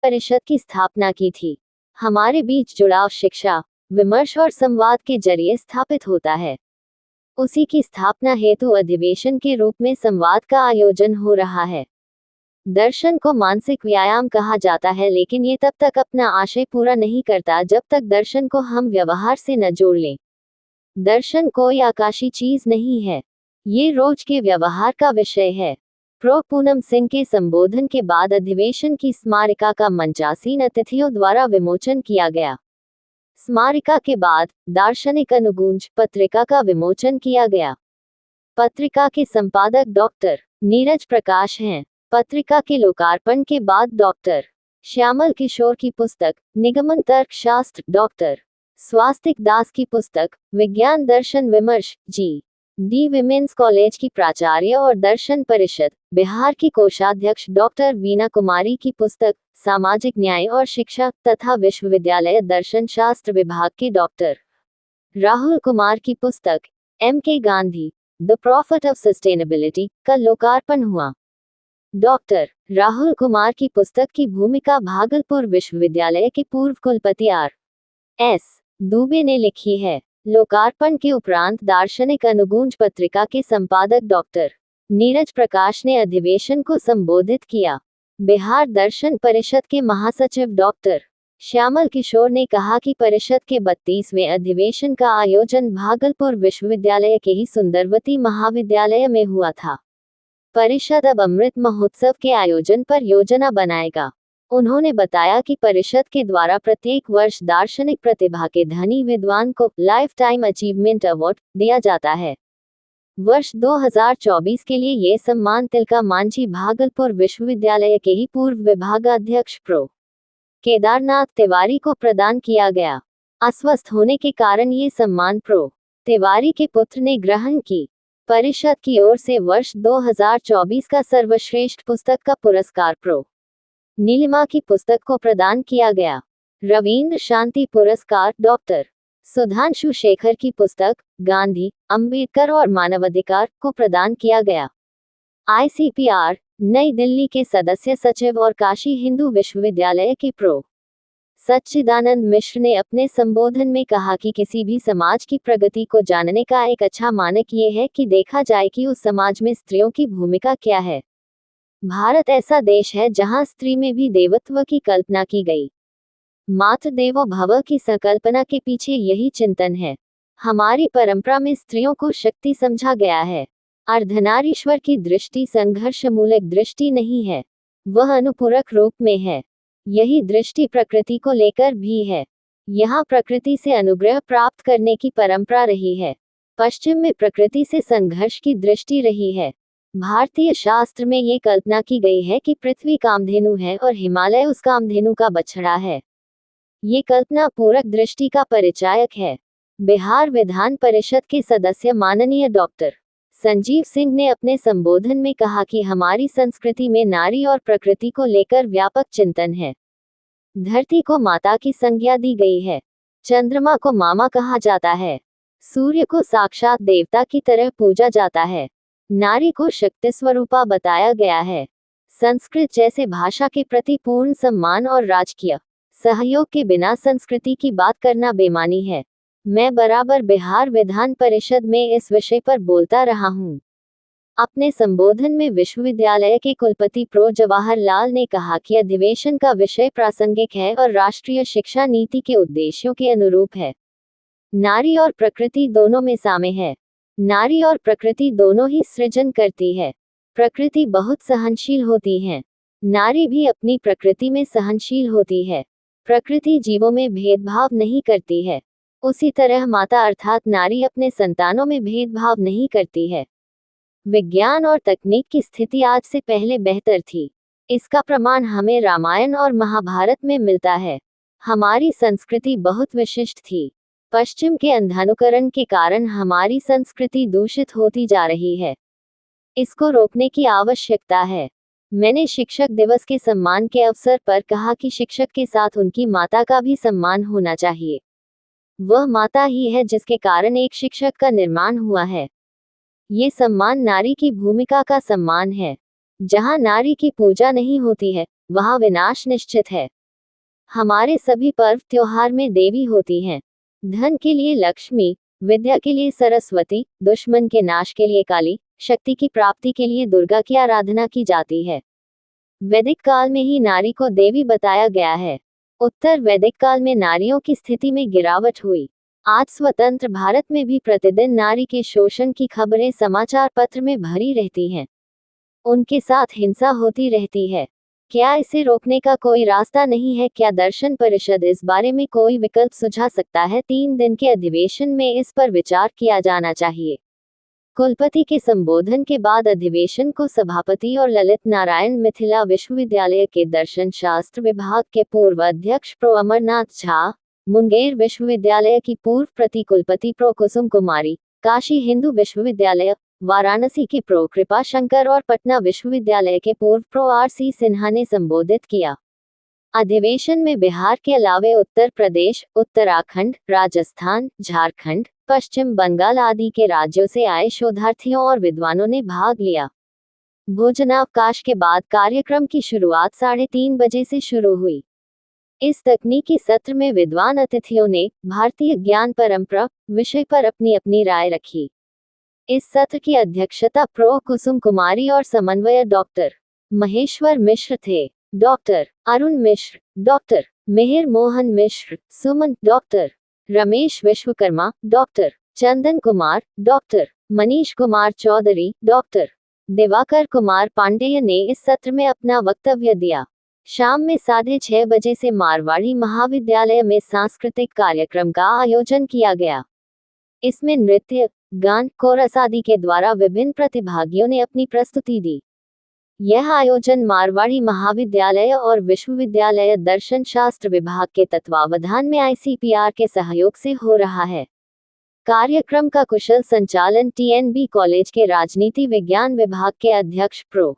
परिषद की स्थापना की थी। हमारे बीच जुड़ाव शिक्षा, विमर्श और संवाद के जरिए स्थापित होता है। उसी की स्थापना हेतु अधिवेशन के रूप में संवाद का आयोजन हो रहा है। दर्शन को मानसिक व्यायाम कहा जाता है, लेकिन ये तब तक अपना आशय पूरा नहीं करता जब तक दर्शन को हम व्यवहार से न जोड़ लें। दर्शन कोई आकाशी चीज नहीं है, ये रोज के व्यवहार का विषय है। प्रो पूनम सिंह के संबोधन के बाद अधिवेशन की स्मारिका का मंचासीन अतिथियों द्वारा विमोचन किया गया। स्मारिका के बाद दार्शनिक अनुगूंज पत्रिका का विमोचन किया गया। पत्रिका के संपादक डॉक्टर नीरज प्रकाश हैं। पत्रिका के लोकार्पण के बाद डॉक्टर श्यामल किशोर की पुस्तक निगमन तर्क शास्त्र, डॉक्टर स्वास्तिक दास की पुस्तक विज्ञान दर्शन विमर्श, जी.डी. विमेंस कॉलेज की प्राचार्य और दर्शन परिषद बिहार की कोषाध्यक्ष डॉक्टर वीना कुमारी की पुस्तक सामाजिक न्याय और शिक्षा तथा विश्वविद्यालय दर्शन शास्त्र विभाग के डॉक्टर राहुल कुमार की पुस्तक M.K. Gandhi the profit of sustainability का लोकार्पण हुआ। डॉक्टर राहुल कुमार की पुस्तक की भूमिका भागलपुर विश्वविद्यालय के पूर्व कुलपति R.S. दुबे ने लिखी है। लोकार्पण के उपरांत दार्शनिक अनुगूंज पत्रिका के संपादक डॉक्टर नीरज प्रकाश ने अधिवेशन को संबोधित किया। बिहार दर्शन परिषद के महासचिव डॉक्टर श्यामल किशोर ने कहा कि परिषद के 32वें अधिवेशन का आयोजन भागलपुर विश्वविद्यालय के ही सुंदरवती महाविद्यालय में हुआ था। परिषद अब अमृत महोत्सव के आयोजन पर योजना बनाएगा। उन्होंने बताया कि परिषद के द्वारा प्रत्येक वर्ष दार्शनिक प्रतिभा के धनी विद्वान को लाइफ टाइम अचीवमेंट अवार्ड दिया जाता है। वर्ष 2024 के लिए ये सम्मान तिलका मांझी भागलपुर विश्वविद्यालय के ही पूर्व विभागाध्यक्ष प्रो केदारनाथ तिवारी को प्रदान किया गया। अस्वस्थ होने के कारण ये सम्मान प्रो तिवारी के पुत्र ने ग्रहण की। परिषद की ओर से वर्ष 2024 का सर्वश्रेष्ठ पुस्तक का पुरस्कार प्रो नीलिमा की पुस्तक को प्रदान किया गया। रविंद्र शांति पुरस्कार डॉक्टर सुधांशु शेखर की पुस्तक गांधी, अंबेडकर और मानवाधिकार को प्रदान किया गया। ICPR नई दिल्ली के सदस्य सचिव और काशी हिंदू विश्वविद्यालय के प्रो सच्चिदानंद मिश्र ने अपने संबोधन में कहा कि किसी भी समाज की प्रगति को जानने का एक अच्छा मानक ये है कि देखा जाए कि उस समाज में स्त्रियों की भूमिका क्या है। भारत ऐसा देश है जहां स्त्री में भी देवत्व की कल्पना की गई। मातृ देवो भव की संकल्पना के पीछे यही चिंतन है। हमारी परंपरा में स्त्रियों को शक्ति समझा गया है। अर्धनारीश्वर की दृष्टि संघर्षमूलक दृष्टि नहीं है, वह अनुपूरक रूप में है। यही दृष्टि प्रकृति को लेकर भी है। यहाँ प्रकृति से अनुग्रह प्राप्त करने की परंपरा रही है। पश्चिम में प्रकृति से संघर्ष की दृष्टि रही है। भारतीय शास्त्र में ये कल्पना की गई है कि पृथ्वी कामधेनु है और हिमालय उस कामधेनु का बछड़ा है। ये कल्पना पूरक दृष्टि का परिचायक है। बिहार विधान परिषद के सदस्य माननीय डॉक्टर संजीव सिंह ने अपने संबोधन में कहा कि हमारी संस्कृति में नारी और प्रकृति को लेकर व्यापक चिंतन है। धरती को माता की संज्ञा दी गई है। चंद्रमा को मामा कहा जाता है। सूर्य को साक्षात देवता की तरह पूजा जाता है। नारी को शक्ति स्वरूपा बताया गया है। संस्कृत जैसे भाषा के प्रति पूर्ण सम्मान और राजकीय सहयोग के बिना संस्कृति की बात करना बेमानी है। मैं बराबर बिहार विधान परिषद में इस विषय पर बोलता रहा हूँ। अपने संबोधन में विश्वविद्यालय के कुलपति प्रो जवाहरलाल ने कहा कि अधिवेशन का विषय प्रासंगिक है और राष्ट्रीय शिक्षा नीति के उद्देश्यों के अनुरूप है। नारी और प्रकृति दोनों में साम्य है। नारी और प्रकृति दोनों ही सृजन करती है। प्रकृति बहुत सहनशील होती है। नारी भी अपनी प्रकृति में सहनशील होती है। प्रकृति जीवों में भेदभाव नहीं करती है। उसी तरह माता अर्थात नारी अपने संतानों में भेदभाव नहीं करती है। विज्ञान और तकनीक की स्थिति आज से पहले बेहतर थी। इसका प्रमाण हमें रामायण और महाभारत में मिलता है। हमारी संस्कृति बहुत विशिष्ट थी। पश्चिम के अंधानुकरण के कारण हमारी संस्कृति दूषित होती जा रही है। इसको रोकने की आवश्यकता है। मैंने शिक्षक दिवस के सम्मान के अवसर पर कहा कि शिक्षक के साथ उनकी माता का भी सम्मान होना चाहिए। वह माता ही है जिसके कारण एक शिक्षक का निर्माण हुआ है। ये सम्मान नारी की भूमिका का सम्मान है। जहाँ नारी की पूजा नहीं होती है, वहाँ विनाश निश्चित है। हमारे सभी पर्व त्योहार में देवी होती हैं। धन के लिए लक्ष्मी, विद्या के लिए सरस्वती, दुश्मन के नाश के लिए काली, शक्ति की प्राप्ति के लिए दुर्गा की आराधना की जाती है। वैदिक काल में ही नारी को देवी बताया गया है। उत्तर वैदिक काल में नारियों की स्थिति में गिरावट हुई। आज स्वतंत्र भारत में भी प्रतिदिन नारी के शोषण की खबरें समाचार पत्र में भरी रहती हैं। उनके साथ हिंसा होती रहती है। क्या इसे रोकने का कोई रास्ता नहीं है? क्या दर्शन परिषद इस बारे में कोई विकल्प सुझा सकता है? 3 दिन के अधिवेशन में इस पर विचार किया जाना चाहिए। कुलपति के संबोधन के बाद अधिवेशन को सभापति और ललित नारायण मिथिला विश्वविद्यालय के दर्शन शास्त्र विभाग के पूर्व अध्यक्ष प्रो अमरनाथ झा, मुंगेर विश्वविद्यालय की पूर्व प्रति कुलपति प्रो कुसुम कुमारी, काशी हिंदू विश्वविद्यालय, वाराणसी के प्रो कृपा शंकर और पटना विश्वविद्यालय के पूर्व प्रो RC सिन्हा ने संबोधित किया। अधिवेशन में बिहार के अलावे उत्तर प्रदेश, उत्तराखंड, राजस्थान, झारखंड, पश्चिम बंगाल आदि के राज्यों से आए शोधार्थियों और विद्वानों ने भाग लिया। भोजनावकाश के बाद कार्यक्रम की शुरुआत 3:30 बजे से शुरू हुई। इस तकनीकी सत्र में विद्वान अतिथियों ने भारतीय ज्ञान परंपरा विषय पर अपनी अपनी राय रखी। इस सत्र की अध्यक्षता प्रो कुसुम कुमारी और समन्वय डॉक्टर महेश्वर मिश्र थे। डॉक्टर अरुण मिश्र, डॉक्टर मिहिर मोहन मिश्र, सुमन, doctor Ramesh Vishwakarma, doctor Chandan Kumar, doctor Manish Kumar Chaudhary, doctor Diwakar Kumar Pandey ने इस सत्र में अपना वक्तव्य दिया। शाम में 6:30 बजे से मारवाड़ी महाविद्यालय में सांस्कृतिक कार्यक्रम का आयोजन किया गया। इसमें नृत्य, गान, कोरस आदि के द्वारा विभिन्न प्रतिभागियों ने अपनी प्रस्तुति दी। यह आयोजन मारवाड़ी महाविद्यालय और विश्वविद्यालय दर्शन शास्त्र विभाग के तत्वावधान में ICPR के सहयोग से हो रहा है। कार्यक्रम का कुशल संचालन TNB कॉलेज के राजनीति विज्ञान विभाग के अध्यक्ष प्रो